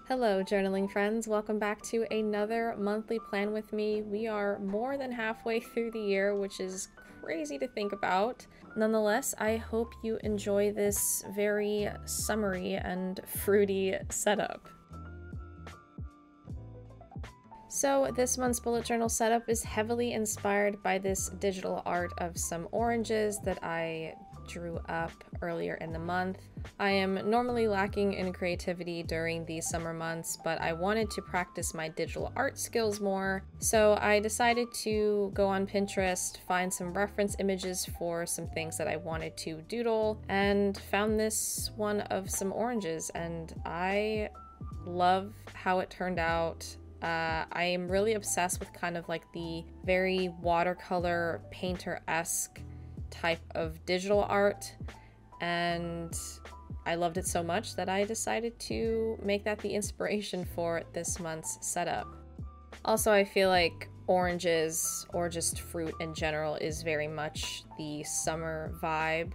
Hello, journaling friends. Welcome back to another monthly plan with me. We are more than halfway through the year, which is crazy to think about. Nonetheless, I hope you enjoy this very summery and fruity setup. So this month's bullet journal setup is heavily inspired by this digital art of some oranges that I drew up earlier in the month. I am normally lacking in creativity during these summer months, but I wanted to practice my digital art skills more, so I decided to go on Pinterest, find some reference images for some things that I wanted to doodle, and found this one of some oranges, and I love how it turned out. I am really obsessed with kind of like the very watercolor painter-esque type of digital art, and I loved it so much that I decided to make that the inspiration for this month's setup. Also, I feel like oranges, or just fruit in general, is very much the summer vibe,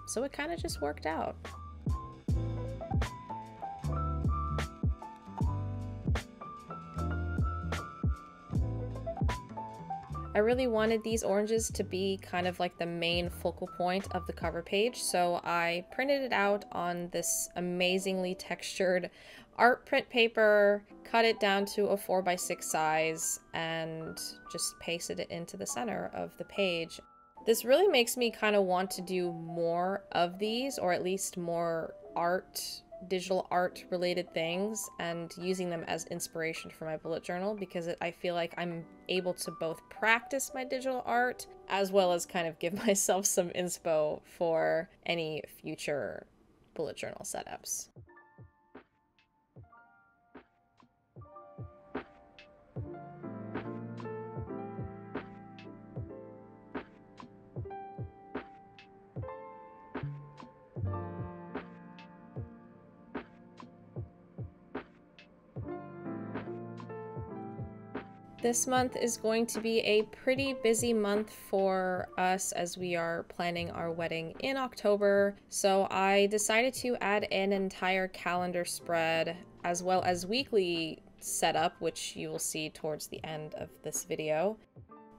so it kind of just worked out. I really wanted these oranges to be kind of like the main focal point of the cover page, so I printed it out on this amazingly textured art print paper, cut it down to a 4x6 size, and just pasted it into the center of the page. This really makes me kind of want to do more of these, or at least more digital art related things, and using them as inspiration for my bullet journal, because I feel like I'm able to both practice my digital art as well as kind of give myself some inspo for any future bullet journal setups. This month is going to be a pretty busy month for us as we are planning our wedding in October, so I decided to add an entire calendar spread as well as weekly setup, which you will see towards the end of this video.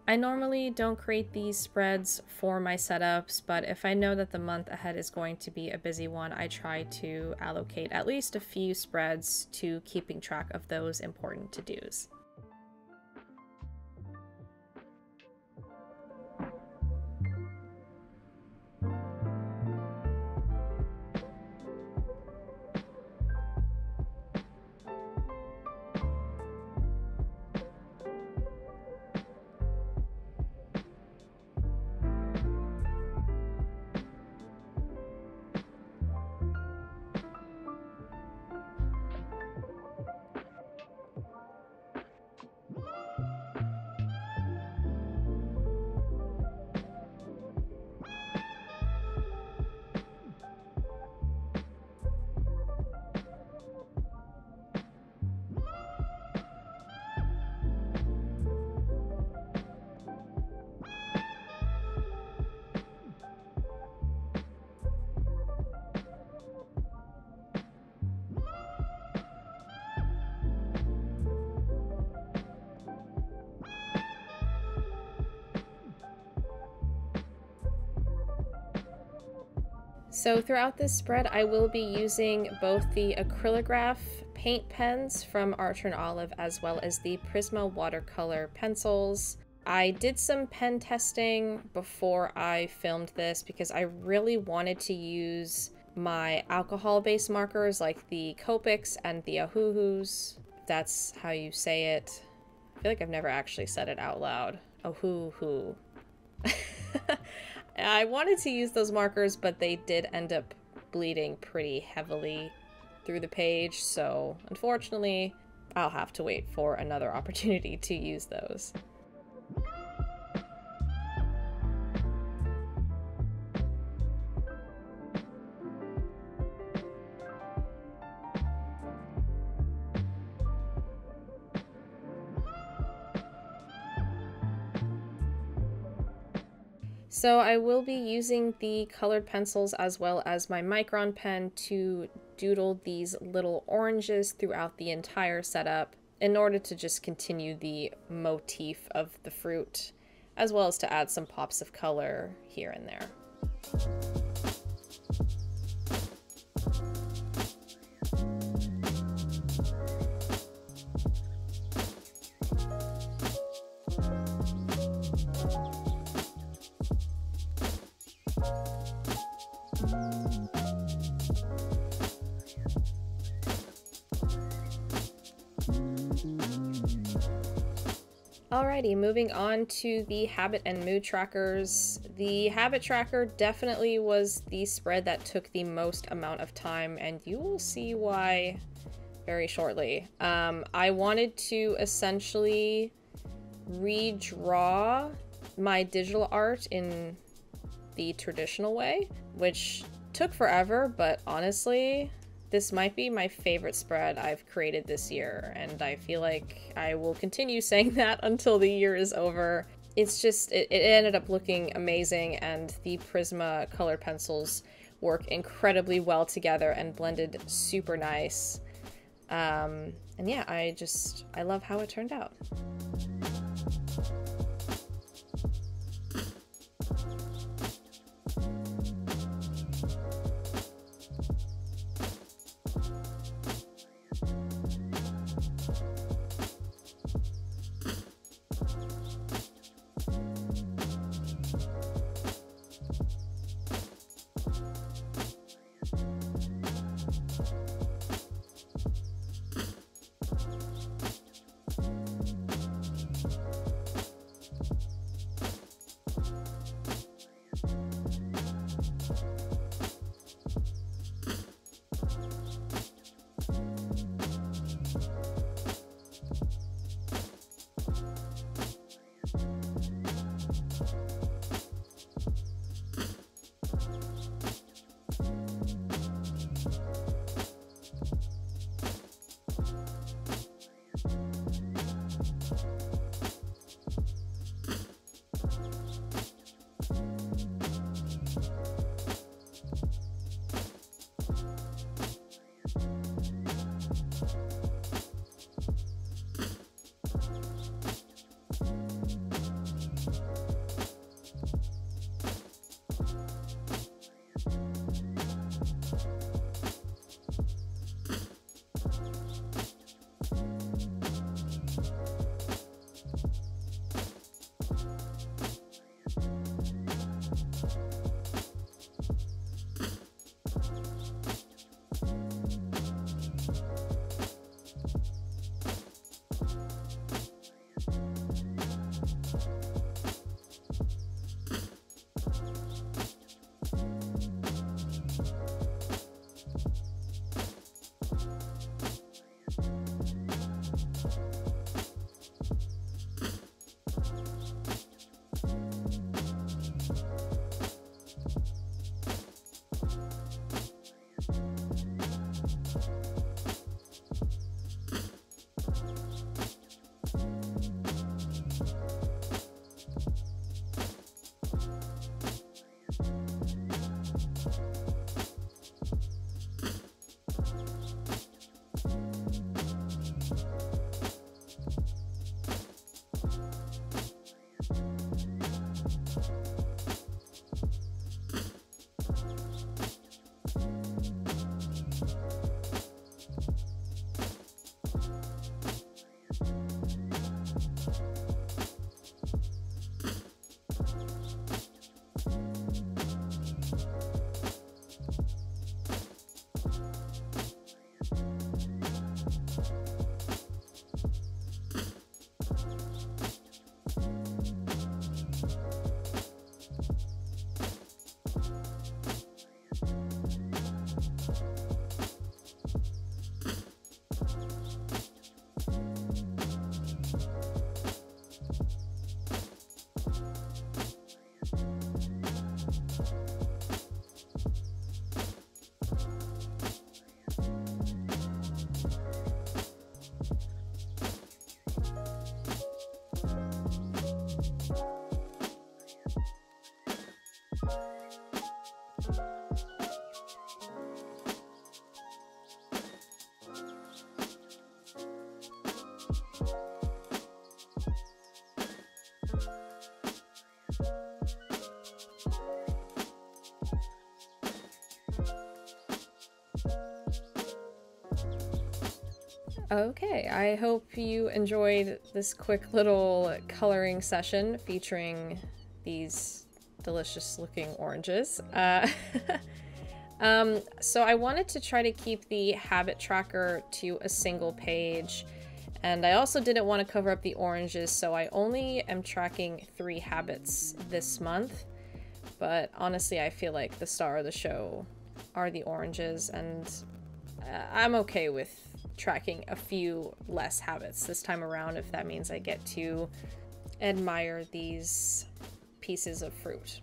I normally don't create these spreads for my setups, but if I know that the month ahead is going to be a busy one, I try to allocate at least a few spreads to keeping track of those important to-dos. So throughout this spread, I will be using both the acrylograph paint pens from Archer and Olive as well as the Prisma watercolor pencils. I did some pen testing before I filmed this because I really wanted to use my alcohol-based markers like the Copics and the Ohuhus. That's how you say it. I feel like I've never actually said it out loud. Ohuhu. I wanted to use those markers, but they did end up bleeding pretty heavily through the page, so unfortunately, I'll have to wait for another opportunity to use those. So I will be using the colored pencils as well as my Micron pen to doodle these little oranges throughout the entire setup in order to just continue the motif of the fruit, as well as to add some pops of color here and there. Alrighty, moving on to the habit and mood trackers. The habit tracker definitely was the spread that took the most amount of time, and you will see why very shortly. I wanted to essentially redraw my digital art in the traditional way, which took forever, but honestly, this might be my favorite spread I've created this year, and I feel like I will continue saying that until the year is over. It's just, it ended up looking amazing, and the Prisma colored pencils work incredibly well together and blended super nice. And yeah, I love how it turned out. Okay, I hope you enjoyed this quick little coloring session featuring these delicious looking oranges. So I wanted to try to keep the habit tracker to a single page, and I also didn't want to cover up the oranges, so I only am tracking 3 habits this month. But honestly, I feel like the star of the show are the oranges, and I'm okay with tracking a few less habits this time around if that means I get to admire these pieces of fruit.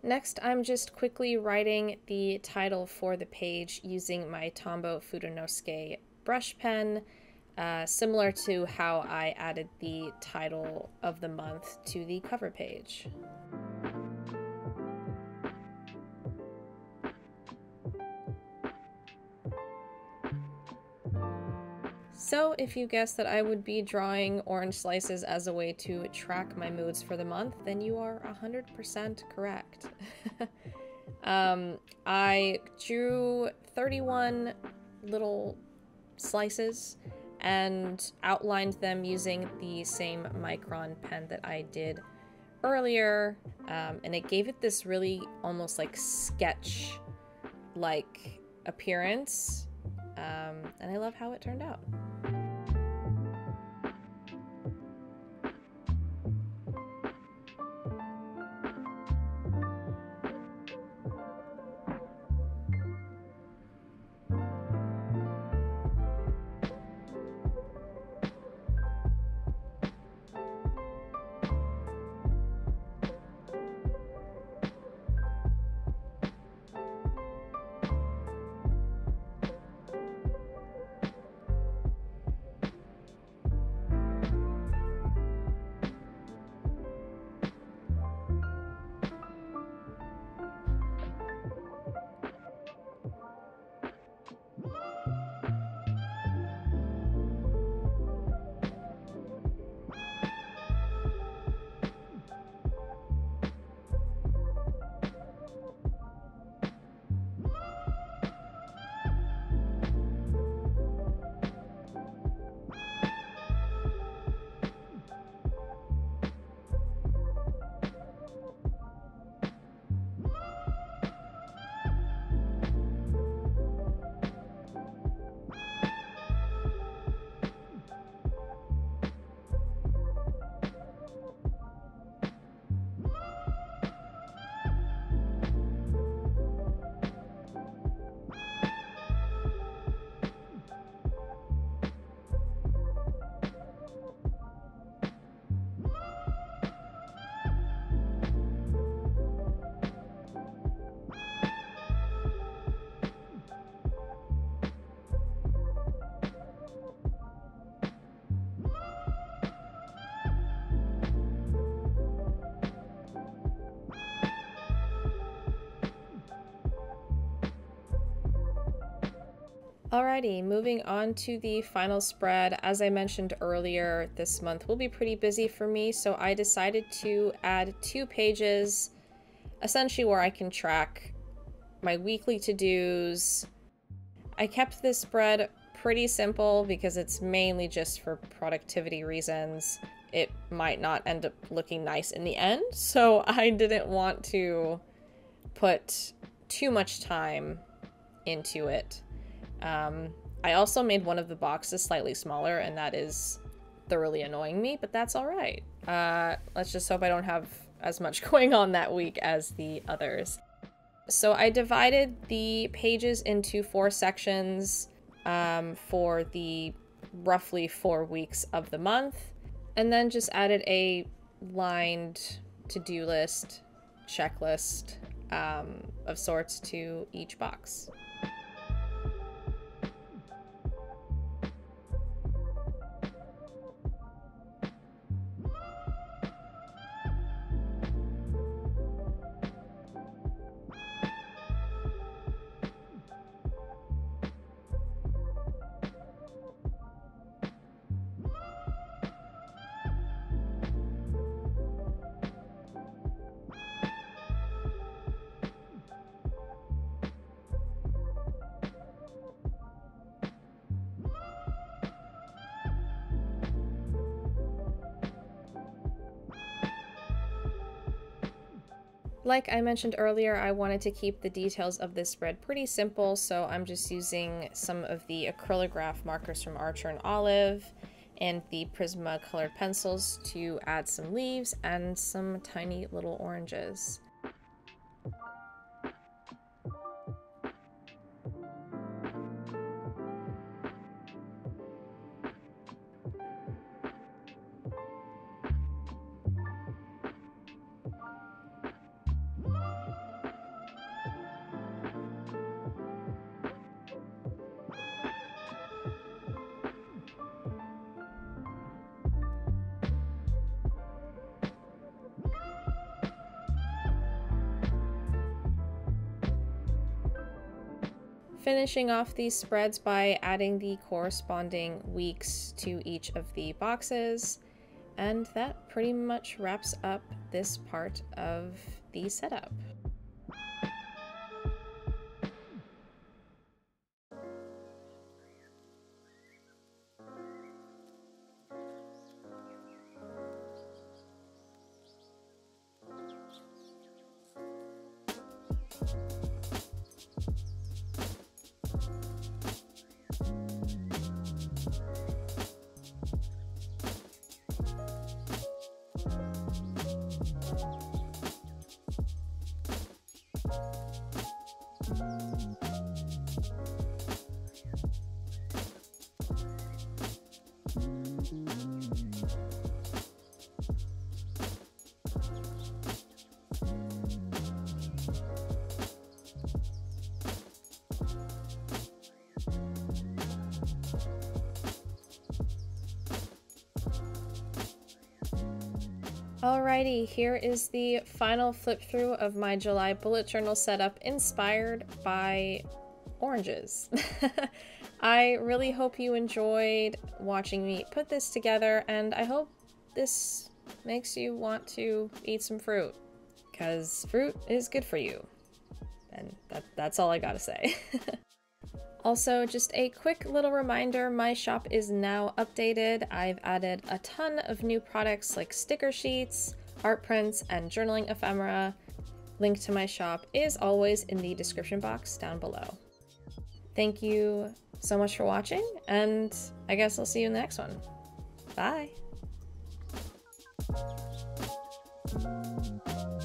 Next, I'm just quickly writing the title for the page using my Tombow Fudenosuke brush pen, similar to how I added the title of the month to the cover page. So if you guessed that I would be drawing orange slices as a way to track my moods for the month, then you are 100% correct. I drew 31 little slices and outlined them using the same micron pen that I did earlier, and it gave it this really almost like sketch-like appearance, and I love how it turned out. Alrighty, moving on to the final spread. As I mentioned earlier, this month will be pretty busy for me, so I decided to add 2 pages, essentially where I can track my weekly to-dos. I kept this spread pretty simple because it's mainly just for productivity reasons. It might not end up looking nice in the end, so I didn't want to put too much time into it. I also made one of the boxes slightly smaller, and that is thoroughly annoying me, but that's all right. Let's just hope I don't have as much going on that week as the others. So I divided the pages into 4 sections for the roughly 4 weeks of the month, and then just added a lined to-do list, checklist of sorts to each box. Like I mentioned earlier, I wanted to keep the details of this spread pretty simple, so I'm just using some of the acrylograph markers from Archer and Olive and the Prisma colored pencils to add some leaves and some tiny little oranges. Finishing off these spreads by adding the corresponding weeks to each of the boxes, and that pretty much wraps up this part of the setup. Alrighty, here is the final flip through of my July bullet journal setup inspired by oranges. I really hope you enjoyed watching me put this together, and I hope this makes you want to eat some fruit, because fruit is good for you. And that's all I gotta say. Also, just a quick little reminder, my shop is now updated. I've added a ton of new products like sticker sheets, art prints, and journaling ephemera. Link to my shop is always in the description box down below. Thank you so much for watching, and I guess I'll see you in the next one. Bye!